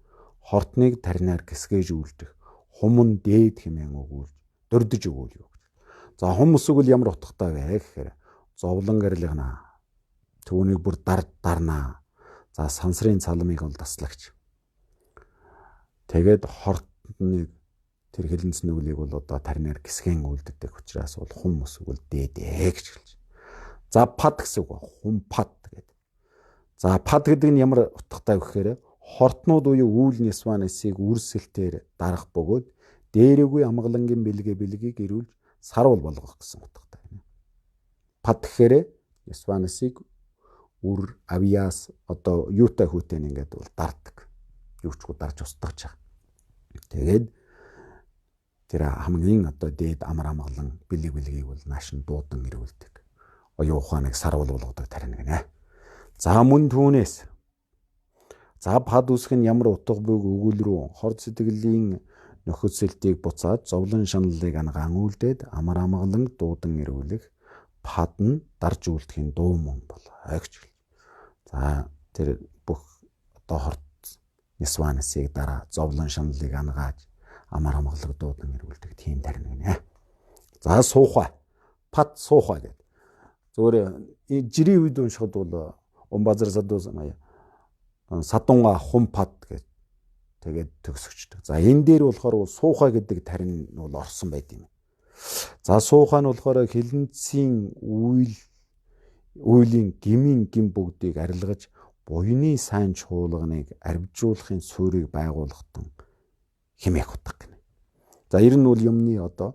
хортныг таринаар гисгээж үлдэх. Хумн дээд хэмээн өгүүлж, дурдж өгүүл юу гэж. За хум үсэг бол ямар утгатай вэ гэхээр зовлон арилгана. Түүнийг бүр дарнаа. За сансрын цалмыг бол даслагч. Тэгээд хортныг тэр хилэнц нүглийг бол одоо таринаар гисгэн үлддэг учраас бол хум үсэг бол дээдээ гэж хэлж. За пад гэсэн үг. Хум пад гэдэг. За пад гэдэг нь ямар утгатай вэ гэхээр хортнууд буюу үүл нясванасыг үрсэлтээр дарах бөгөөд дээрээгүй амгалангийн бэлгийг ирүүлж сарвал болгох гэсэн утгатай байна. Пад гэхээр нясванасыг үр авиас одоо юутай хүүтэй ингээд бол дардаг. Юучгүй дарж устгаж байгаа. Тэгээд тэр хамгийн одоо дээд амар амгалан бэлгийг бол нааш нь дуудан ирүүлдэг. Оюун ухааныг сарвал болгодог тарина гинэ. За мөн түүнээс за пад үсэх нь ямар утга буйг өгүүл рүү хорд сэтгэлийн нөхөсөлтийг буцаад зовлон шаналлыг ангаан үлдээд амар амгалан дуудан ирүүлэх пад нь дарж үлдэхийн дуу мөн болоо гэж. За тэр бүх одоо хорт Нисванасыг дараа зовлон шаналлыг ангааж амар амгалан дуудан ирүүлдэг тийм тарин гинэ. За суухай. Пад суухай гэдэг. Зүгээр жирийн үед уншихад бол Умбазар садуу садунга хум пад гэж тэгээд төгсөгчдөг. За энэ дээр болохоор суухай гэдэг тарин нь бол орсон байт юм. За суухай нь болохоор хилэнцгийн үйлийн гмийн гим бүгдийг арилгаж буйны сайн чуулганыг арвижуулахын суурийг байгуулахтан хэмээх утга гэнэ. За ер нь бол юмны одоо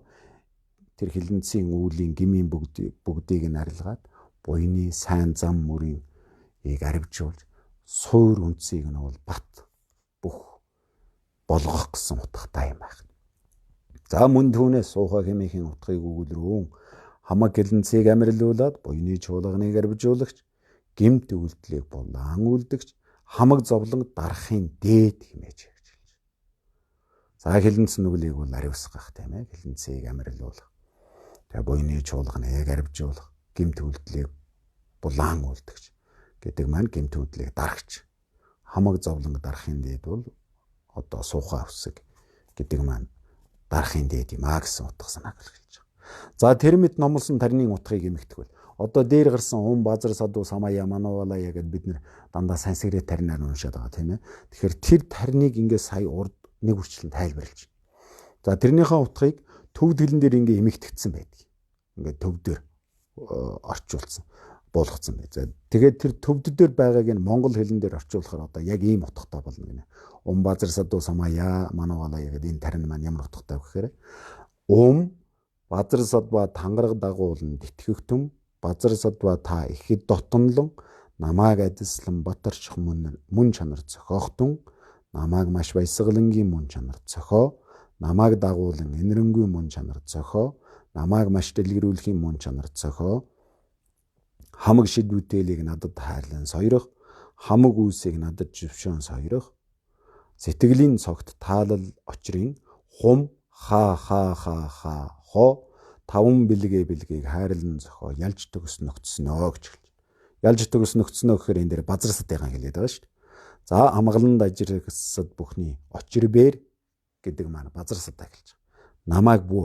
тэр хилэнцгийн үйлийн гмийн бүгдийг нь арилгаад буйны сайн зам мөрийг арвижуулж суур үндсийг нь бол бат бүх болгох гэсэн утгатай юм байна. За мөн түүнээс суухай хэмээхийн утгыг өгүүлрүүн хамаг хилэнцгийг амирлуулад буйны чуулганыг арвижуулагч гэмт үйлдэлийг булаан үлдэгч хамаг зовлон дарахын дээд хэмээж хэлж. За хилэнц нүглийг бол ариусгах тийм ээ. Хилэнцгийг амирлуулах. Тэгээ буйны чуулганыг арвижуулах, гэмт үйлдэлийг булаан үлдэгч гэдэг маань гэмт үйлдэлийг дарагч. Хамаг зовлон дарахын дээд бол одоо суухай үсэг гэдэг маань дарахын дээд юм гэсэн утга санааг хэлж байгаа. За тэрмэд номлосон тарины утгыг эмэгтгэвэл одоо дээр гарсан Умбазар садуу самая манавалая гэдээ бид нэр дандаа санскрит таринаар уншаад байгаа тийм ээ. Тэгэхээр тэр тариныг ингээд сая урд нэг үрчлэн тайлбарлаж байна. За тэрнийхээ утгыг төв дэлэн дээр ингээд эмэгтгэсэн байдаг. Ингээд төв дээр орчуулсан, буулгацсан бай. За тэгээд тэр төвд дээр байгааг нь монгол хэлэн дээр орчуулахаар одоо яг ийм утгатай болно гинэ. Умбазар садуу самая манавалая гэдэг энэ тарин маань ямар утгатай вэ гэхээр базар садва тангараг дагуулн тэтгэгтэн базар садва та ихэд дотнолон намааг адислан батарчих мөн чанар зохиохтун намааг маш баясгалангийн мөн чанар зохио намааг дагуулan энэрэнгүй мөн чанар зохио намааг маш дэлгэрүүлэхийн мөн чанар зохио хамаг шид бүтээлийг надад хайрлан сойрох хамаг үүсийг надад жившөөн сойрох сэтгэлийн цогт таалал очрын хум хо таван бэлгийг хайрлан зохио ялж төгс нөгцснөө гэж хэлж. Ялж төгс нөгцснөө гэхээр энэ дээр базар садыгаан хэлээд байгаа шүү дээ. За амгаланд ажиргсад бүхний очирбэр гэдэг маань базар садаа хэлж байгаа. Намайг бүү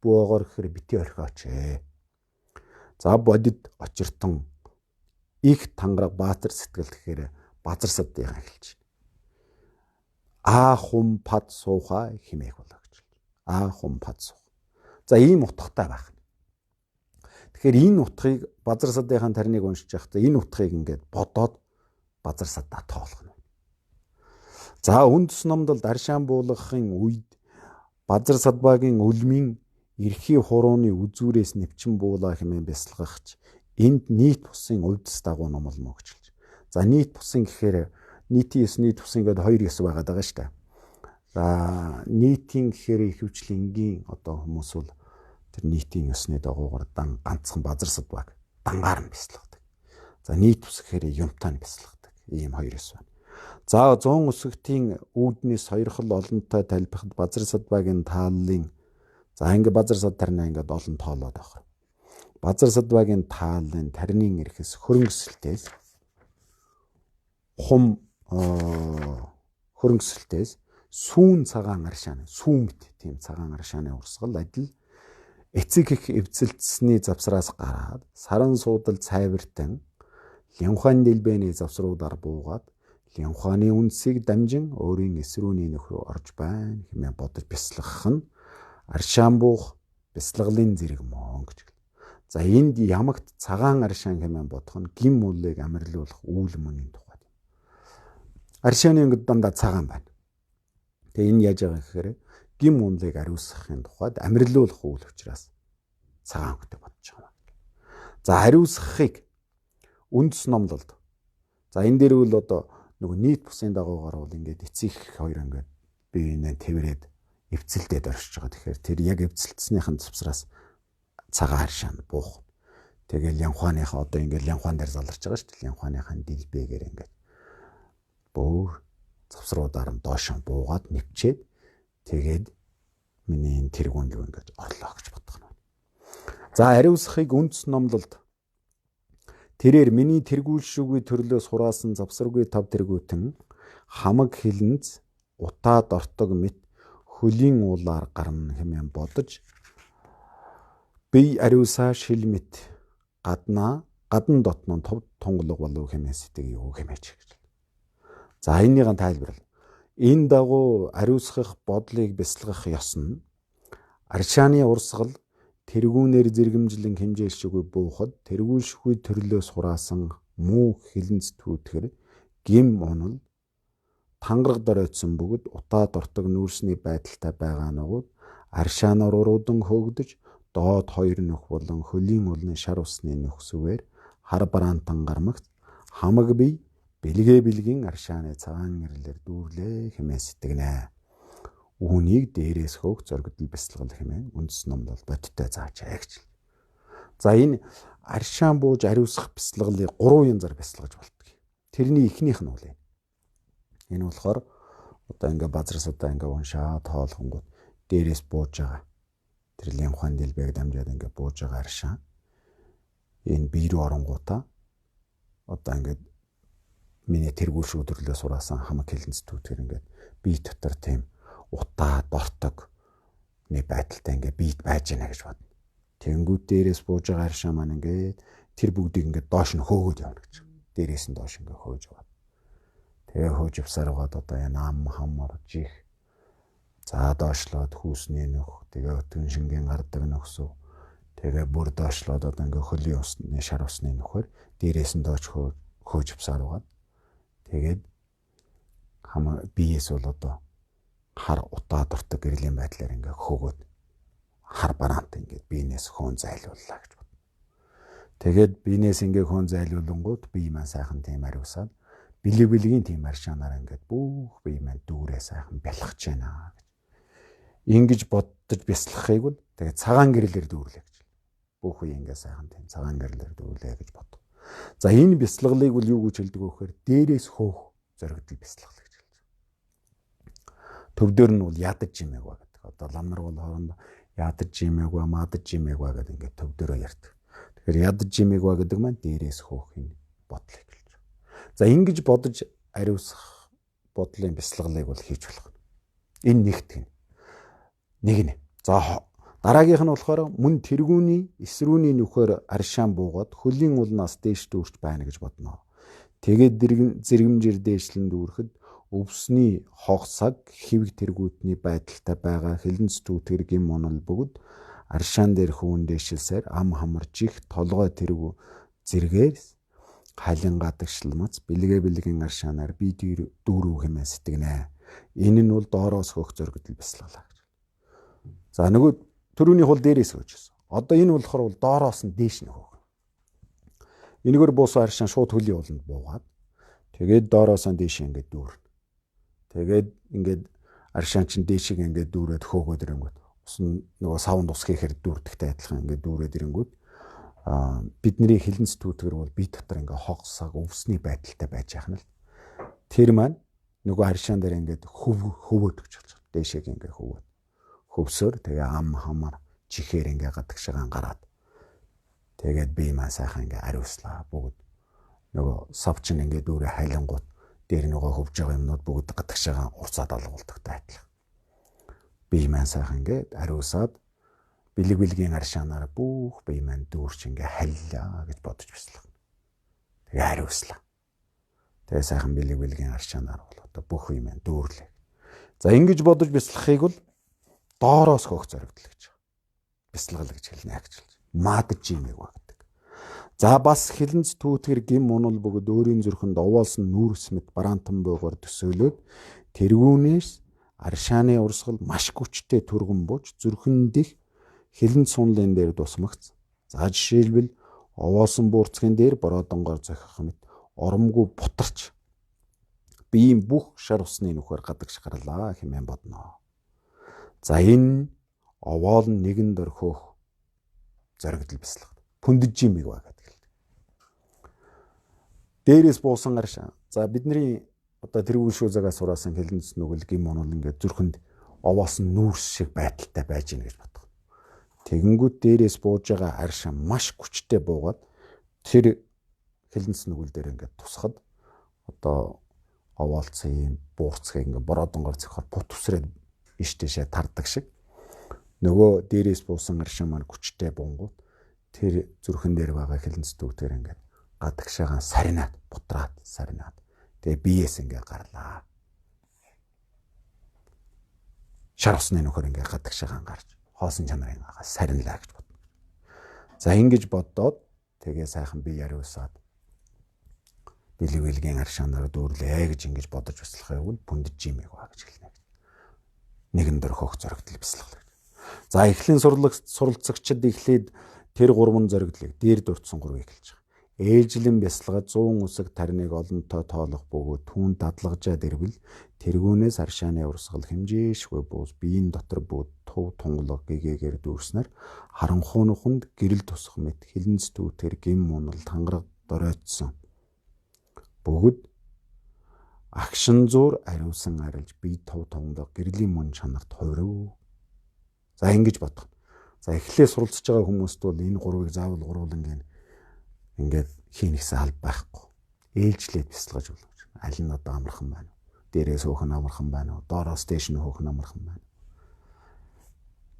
оогоор гэхээр бити орхиоч. За бодит очиртон их тангараг баатар сэтгэл гэхээр базар садыгаан хэлж. Хум пад суухай хэмээх болоо гэж. Хум пад суух. За ийм утгатай байх. Тэгэхээр энэ утгыг базар садынхаа тариныг уншиж байхдаа энэ утгыг ингээд бодоод базар садаа тоолох нь. За үндэс номдолд аршаан буулгахын үед базар садбагийн өлмийн эрхий хурууны үзүүрээс нэвчин буулаа хэмээн бясалгахч энд нийт бусын увдс дагуу номлоно гэж хэлж. За нийт бусын гэхээр нийтийн ёс нийт бусын гэдэг хоёр ёс байгаад байгаа шүү дээ. За нийтийн гэхээр ихэвчлэнгийн одоо хүмүүс бол тэр нийтийн ёсны дагуугаар ганцхан базар садбаг дангаар нь бясалгадаг. За нийт бус гэхээр юмтаа нь бясалгадаг. Ийм хоёр ёс байна. За 100 өсгтийн үүднээс хоёрхол олонтой талбихад базар садбагийн тааллын за ингээ базар сад тарина ингээд олон тоолоод авах. Базар садбагийн тааллын тарины эрхэс хөрөнгөсөлтөөс хөрөнгөсөлтөөс сүүн цагаан аршааны сүүмт тийм цагаан аршааны урсгал адил эцэг их эвцэлцсний завсраас гараад саран суудал цайвартан лянхуан дэлбэний завсруудаар буугаад лянхуаны үндсийг дамжин өөрийн эсрүүний нөхрөө орж байна хэмээн бодож бясалгах нь аршаан буух бясалгалын зэрэг мөн гэж. За энд ямагт цагаан аршаан хэмээн бодох нь гим мүлийг амирлуулах үйл мөний тухай. Аршааны өнгөд дандаа цагаан байна. Тэгээ энэ яаж байгаа гэхээр гим мүлийг ариусгахын тухайд амирлуулах үйл учраас цагаан өнгөтэй бодож байгаа. За ариусгахыг үндэс номлолд. За энэ дээр үл одоо нөгөө нийт бусын дагуугаар бол ингээд эцэг хоёр ингээд биенээ тэрвэрэд эвцэлдээд оршиж байгаа. Тэгэхээр тэр яг эвцэлтснийхэн завсраас цагаан аршаан буух. Тэгэл лянхуаныхаа одоо ингээд лянхуан дээр заларч байгаа шүү дээ. Лянхуаныхаа дэлбэгээр ингээд бүр завсруудаар нь доош буугаад нэвчээд тэгээд миний энэ тэргүүн рүү ингэж орлоо гэж бодох нь. За ариусгахыг үндэс номлолд тэрээр миний тэргүүлшүүгүй төрлөө сураасан завсаргүй тав тэргүүтэн хамаг хилэнц утаад ортог мэт хөлийн уулаар гарна хэмээн бодож бие ариусаа шил мэт гадна дотнон тов тунгалаг болов хэмээн сэтгэе юу хэмээч гэж. За энэнийг тайлбарлал. Энэ дагуу ариусгах бодлыг бясалгах ёс нь аршааны урсгал тэргүүнээр зэргэмжлэн хэмжээлшгүй буухад тэргүүлшгүй төрлөө сураасан муу хилэнц түүтгэр гим унал тангараг доройтсон бөгөөд утаад ортог нүүрсний байдалтай байгаа нугууд аршаанаар уруудан хөөгдөж доод хоёр нөх болон хөлийн улны шар усны нөхсвээр хар бараантан гармагт хамаг бие бэлгийн аршааны цагаан гэрлэр дүүрлээ хэмээн сэтгэнэ. Үүнийг дээрээс хөөх зоригдол бясалгал хэмээн үндэс номлол бодиттой заачаа гэж. За энэ аршаан бууж ариусгах бясалгалыг 3 янзаар бясалгаж болдог. Тэрний эхнийх нь бол энэ болохоор одоо ингээ базраас одоо ингээ уншаа тоолгонгууд дээрээс бууж байгаа. Тэрлийн ухаан дэлбэг дамжаад ингээ бууж байгаа аршаан энэ бие рүү оронгуудаа одоо ингээ миний тэргүүл шүүдэрлээ сураасан хамаг хилэнц түүтгэр ингээ бие дотор тийм утаа дортог нэг байдалтай ингээ бийд байж гэнэ гэж бодно. Тэнгүүд дээрээс бууж байгаа аршаа маань ингээ тэр бүгдийг ингээ доош нь хөөгөөд явна гэж. Дээрээс нь доош ингээ хөөж яваад. Тэгээ хөөж явсаар байгаад одоо энэ ам хамар жих. За доошлоод хүүсний нөх, тэгээ өтгөн шингийн гардаг нөхсөв. Тэгээ бүр доошлоод одоо ингээ хөлийн усны шар усны нөхөр дээрээс нь доош хөөж явсаар байгаад. Тэгээд хамаа биеэс бол одоо хар утаа дуртай гэрлийн байдлаар ингээ хөөгөөд хар бараант ингээ биенээс хөөн зайлууллаа гэж бод. Тэгээд биенээс ингээ хөөн зайлуулангууд бие маань сайхан тийм ариусаад бэлгийн тийм аршаанаар ингээ бүх бие маань дүүрээ сайхан бялхаж байна гэж. Ингэж боддож бясалгахыг бол тэгээд цагаан гэрлэр дүүрлээ гэж. Бүх үе ингээ сайхан тийм цагаан гэрлэр дүүрлээ гэж бод. За энэ бясалгалыг бол юу гэж хэлдэг вэ гэхээр дээрээс хөөх зоригдол бясалгал. Төвдөр нь бол ядаж жимээг ба гэдэг. Одоо лам нар бол хоорондоо ядаж жимээг ба мадаж жимээг ба гэдэг ингээд төвдөрөө ярьдаг. Тэгэхээр ядаж жимээг ба гэдэг маань дээрээс хөөхний бодлыг хэлж байна. За ингэж бодож ариусгах бодлын бясалгалыг бол хийж болох. Энэ нэгтгэн. Нэг нь. За дараагийнх нь болохоор мөн тэргүүний эсрүүний нөхөр аршаан буугаад хөлийн улнаас дээш дүүрч байна гэж бодно. Тэгээд зэргэмжээр дээшлэн дүүрэхэд өвсний хогсаг хэвэг тэргүүтний байдалтай байгаа хилэнц түүтгэр гим унал бөгд аршаан дээр хүүн дээшилсээр ам хамарж их толгой тэргүү зэргээр халин гадагшламц бэлгийн аршаанаар бие дүүрүү хэмээн сэтгэнэ. Энэ нь бол доороос хөх зоригдол бясалгалаа гэж. За нөгөө төрөөнийх бол дээрээс хөөж гисэн. Одоо энэ болохоор бол доороос нь дээш нь хөөх. Энэгээр буусан аршаан шууд хөлийн ууланд буугаад тэгээд доороос нь дээш ингээд дүүрнэ. Тэгээд ингээд аршаан чин дээшиг ингээд дүүрээд хөөгөөд ирэнгүүт ус нөгөө савнд ус хийхээр дүүрдэгтэй адилхан ингээд дүүрээд ирэнгүүт бидний хилэнц түүтгэр бол бие дотор ингээд хогсаг өвсний байдалтай байж яах нь л тэр маань нөгөө аршаан дээр ингээд хөвөөд гэж болж байгаа. Дээшиг ингээд хөвөөд хөвсөөр тэгээ ам хамар чихээр ингээд гадагшагаан гараад тэгээд бие маань сайхан ингээд ариуслаа бүгд нөгөө савчин ингээд дүүрээ хайлангууд дээр нөгөө хөвж байгаа юмнууд бүгд гадагшагаан урцаад олголдогтой адилхан. Бие маань сайхан ингээд ариусаад бэлгийн аршаанаар бүх бие маань дүүрч ингээд хайллаа гэж бодож бясалгана. Тэгээ ариуслаа. Тэгээ сайхан бэлгийн аршаанаар бол одоо бүх бие маань дүүрлээ. За ингэж бодож бясалгахыг бол доороос хөөх зоригдол гэж байна. Бясалгал гэж хэлнэ гэж хэлж. Мадаж жимээг ба гэдэг. За бас хилэнц түүтгэр гим унал бөгөөд өөрийн зүрхэнд овоолсон нүүрс мэт бараантан буугаар төсөөлөөд тэргүүнээс аршааны урсгал маш хүчтэй түргэн бууж зүрхэн дэх хилэнц сунлын дээр тусмагц. За жишээлбэл овоолсон буурцгийн дээр бородонгоор зохих мэт оромгүй бутарч биеийн бүх шар усны нүхээр гадагш гарлаа хэмээн бодно. За энэ овоол нь нэгэн дор хөөх зоригдол бясалгал. Пүндэж жимээг ба гэдэг. Дээрээс буусан аршаа. За бидний одоо тэргүүл шүүзагаас сураасан хилэнц нүгэл гим унал ингээд зүрхэнд овоос нь нүүрс шиг байдалтай байж гэнэ гэж бодгоо. Тэгэнгүүт дээрээс бууж байгаа аршаа маш хүчтэй буугаад тэр хилэнц нүгэл дээр ингээд тусахад одоо овоолцсон юм буурцгийг ингээд бородонгоор зөхөр бут усрээд иш тийшээ тардаг шиг нөгөө дээрээс буусан аршаа маань хүчтэй бунгууд тэр зүрхэн дээр байгаа хилэнц төвтөр ингээд гадагшаагаан сарнаад бутраад сарнаад тэгээ биеэс ингээд гарлаа. Шар усны нөхөр ингээд гадагшаагаан гарч хоосон чанарын агаа сарнлаа гэж бодно. За ингэж боддоод тэгээ сайхан би яриусаад бэлгэлгийн аршаанаар дүүрлээ гэж ингэж бодож бяцлахыг бол бүндэж имийг ба гэж хэлнэ. Нэгэн дөр хөх зоригдол бяцлах. За эхлэн суралцагчид эхлээд тэр 3 зоригдлыг дээр дурдсан 3 эхэлж байгаа. Ээлжлэн бяцлага 100 үсэг тарныг олонтой тоолох бөгөөд түүн дадлагжаад ирвэл тэргүүнээс аршааны урсгал хэмжээшгүй буус биеийн дотор бүгд тув тунгалаг гэгээгээр дүүрснээр харанхуунахынд гэрэл тусах мэт хилэнц түүтэр гим мунал тангараг доройтсон. Бүгд агшин зуур ариусан арилж бие тув тунгалаг гэрлийн мөн чанарт хувирв. За ингэж бодох. За эхлээ суралцж байгаа хүмүүст бол энэ 3-ыг заавал гурвуулан ингээд хийнэхсэн алба байхгүй. Ээлжлээд бяцлагаж болох. Аль нь одоо амархан байна уу? Дээрээс хөөхн амархан байна уу? Доороос дээш нь хөөхн амархан байна уу?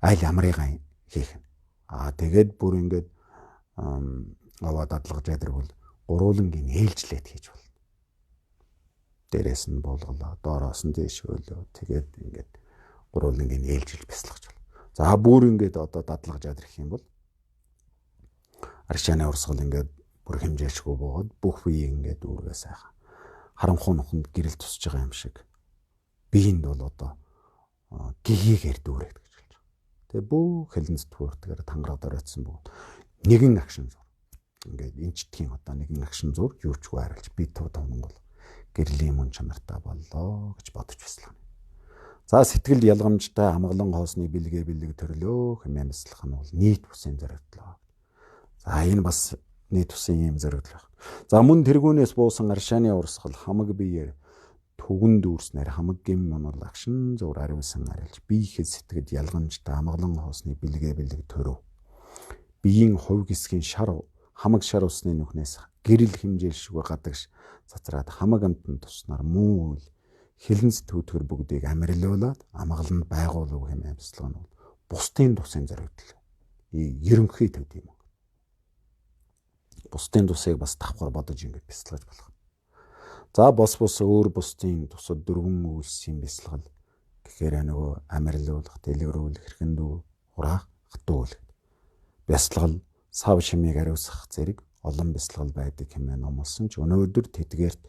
Аль амрыгаа хийх. Тэгээд бүр ингээд аваа дадлагж ядрагвал гурвуулангийн ээлжлээд хийж болно. Дээрээс нь болголоо, доороос нь дээш өөлөө. Тэгээд ингээд гурвуулангийн ээлжил бяцлагаж болно. За бүр ингээд одоо дадлагж ядрах юм бол аршааны урсгал ингээд бүр хэмжээшгүй бooгаад бүх бие ингээд үүргээ сайхан харанхуунахынд гэрэл тусж байгаа юм шиг биеинд бол одоо гэгээгээр дүүрээд гэж хэлж байгаа. Тэгээ бүх хилэнц төвөртгээр тангараг доройтсон бөгөөд нэгэн агшин зур ингээд энчтгийн одоо нэгэн агшин зур юучгүй харилж би тув томнгол гэрлийн мөн чанартай боллоо гэж бодож бяцлаа. За сэтгэл ялгамжтай амгалан хоосны бэлэг төрлөө хэмээн бяцлах нь бол нийт бүсийн зоригдлоо. За энэ бас нийт бүсийн юм зоригдол байна. За мөн тэргүүнээс буусан аршааны урсгал хамаг биеэр түгэн дүүрснээр хамаг гим мунал агшин зур ариусан арилж бие ихэд сэтгэд ялгамжтай амгалан хоосны бэлэг төрөв. Биеийн хувь хэсгийн хамаг шар усны нүхнээс гэрэл хэмжээлшгүй гадагш цацраад хамаг амтнд туснаар мөн үйл хилэнц төвтгөр бүгдийг амарлуулад амгаланд байгуулав хэмээн бяцлага нь бусдын тусын зоригдол. Ерөнхий төд юм. Бусдын тусыг бас давхар бодож ингэж бяцлагаж болох. За бус өөр бусдын тусад 4 үйлсийн бяцлагал гэхээр нөгөө амарлуулах, дэлгэрүүлэх, хэрхэндүү хураах, хатуулах. Бяцлагал сав шимийг ариусгах зэрэг олон бяцлагал байдаг хэмээн номлосон ч өнөөдөр тэдгээрт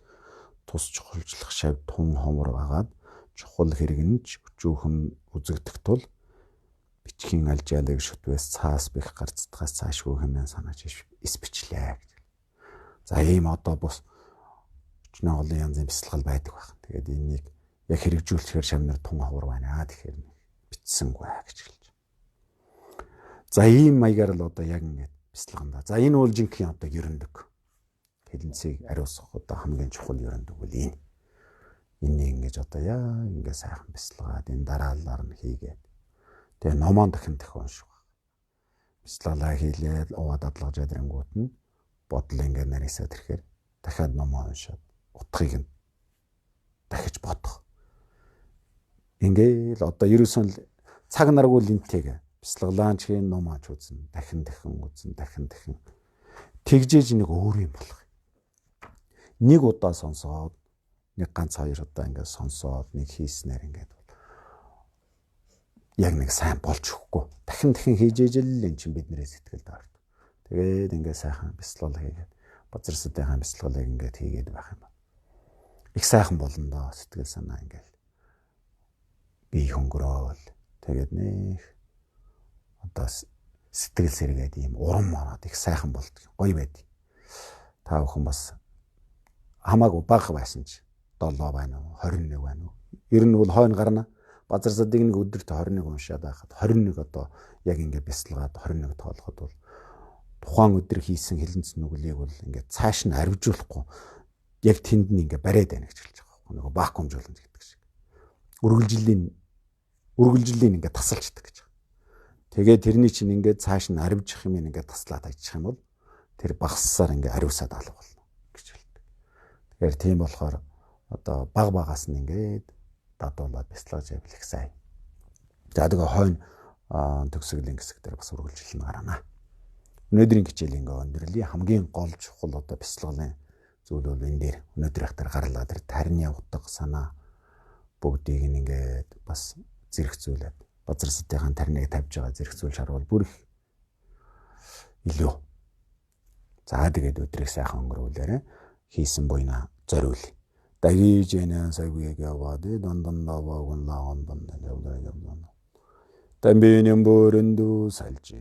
тус чухалчлах шав тун хомор агаад чухал хэрэгнэж өчүүхэн үзэгдэх тул бичгийн алжаалыг шүтвээс цаас бэх гарцдгаас цаашгүй хэмээн санаж эс бичлээ гэж. За ийм одоо бус өчнөө олон янзын бяцлагал байдаг байх. Тэгээд энийг яг хэрэгжүүлэхээр шавнар тун ховор байна. Тэгэхээр бичсэнгүй гэж хэлж. За ийм маягаар л одоо яг ингэ бяцлаганда. За энэ бол жинхэнэ одоо ерөндөг. Хилэнцгийг ариусгах одоо хамгийн чухал ерөндөг бол энэ. Энийг ингэж одоо яа ингэ сайхан бяцлагаад энэ дараалалаар нь хийгээд тэгээ номон дахин унших. Бяцлагаа хийлээд овоо дадлагж ядрэнгуут нь бодол ингэ нарийсаад ирэхээр дахиад номоо уншаад утгыг нь дахиж бодох. Ингээл одоо ерөөсөн цаг наргүй линтэг бяцлаглаач хийн номооч үзнэ. Дахин үзнэ. Тэгжээж нэг өөр юм болох. Нэг удаа сонсоод нэг ганц 2 удаа ингээд сонсоод нэг хийснээр ингээд яг нэг сайн болж өгөхгүй. Дахин хийж ижил энэ чинь бидний сэтгэлд орд. Тэгээд ингээд сайхан бяцлал хийгээд базарсдынхаа бяцлагыг ингээд хийгээд байх юм байна. Их сайхан болно доо сэтгэл санаа ингээд бие хөнгөрөөл. Тэгээд нэг одоо сэтгэл сэргээд ийм урам ороод их сайхан болдог. Гоё байдаг. Та бүхэн бас хамаагүй бага байсан ч 7 байна уу 21 байна уу. Ер нь бол хойно гарна. Базар садыг нэг өдөрт 21 уншаад байхад 21 одоо яг ингээд бяцлагаад 21 тоолоход бол тухайн өдөр хийсэн хилэнц нүглийг бол ингээд цааш нь арвижуулахгүй яг тэнд нь ингээд бариад байна гэж хэлж байгаа. Нөгөө вакуумжуулна гэдэг шиг. Үргэлжлэлийн үргэлжлэлийн ингээд тасалчдаг гэж. Тэгээ тэрний чинь ингээд цааш нь аривжих юм ингээд таслаад ажчих юм бол тэр багассаар ингээд ариусаад алга болно гэж хэлдэг. Тэгэхээр тийм болохоор одоо баг багаас нь ингээд дадуулаад бяцлагж явбал их сайн. За тэгээ хойно төгсгөлийн хэсэг дээр бас үргэлжлэл нь гарна. Өнөөдрийн хичээлийн өндөрлөлийн хамгийн гол чухал одоо бяцлаглалын зүйл бол энэ дээр өнөөдөр хатар гарлаа тэр тарны утга санаа бүгдийг ингээд бас зэрэгцүүлээд базар сэтийн тарныг тавьж байгаа зэрэгцүүл шарвал бүр их илүү. За тэгээд өдрийг сайхан өнгөрүүлээрэ хийсэн буйна зориул. Дагиж яна саяг яваад дандан даваагүй лагон дандан. Тамбинем боренду салж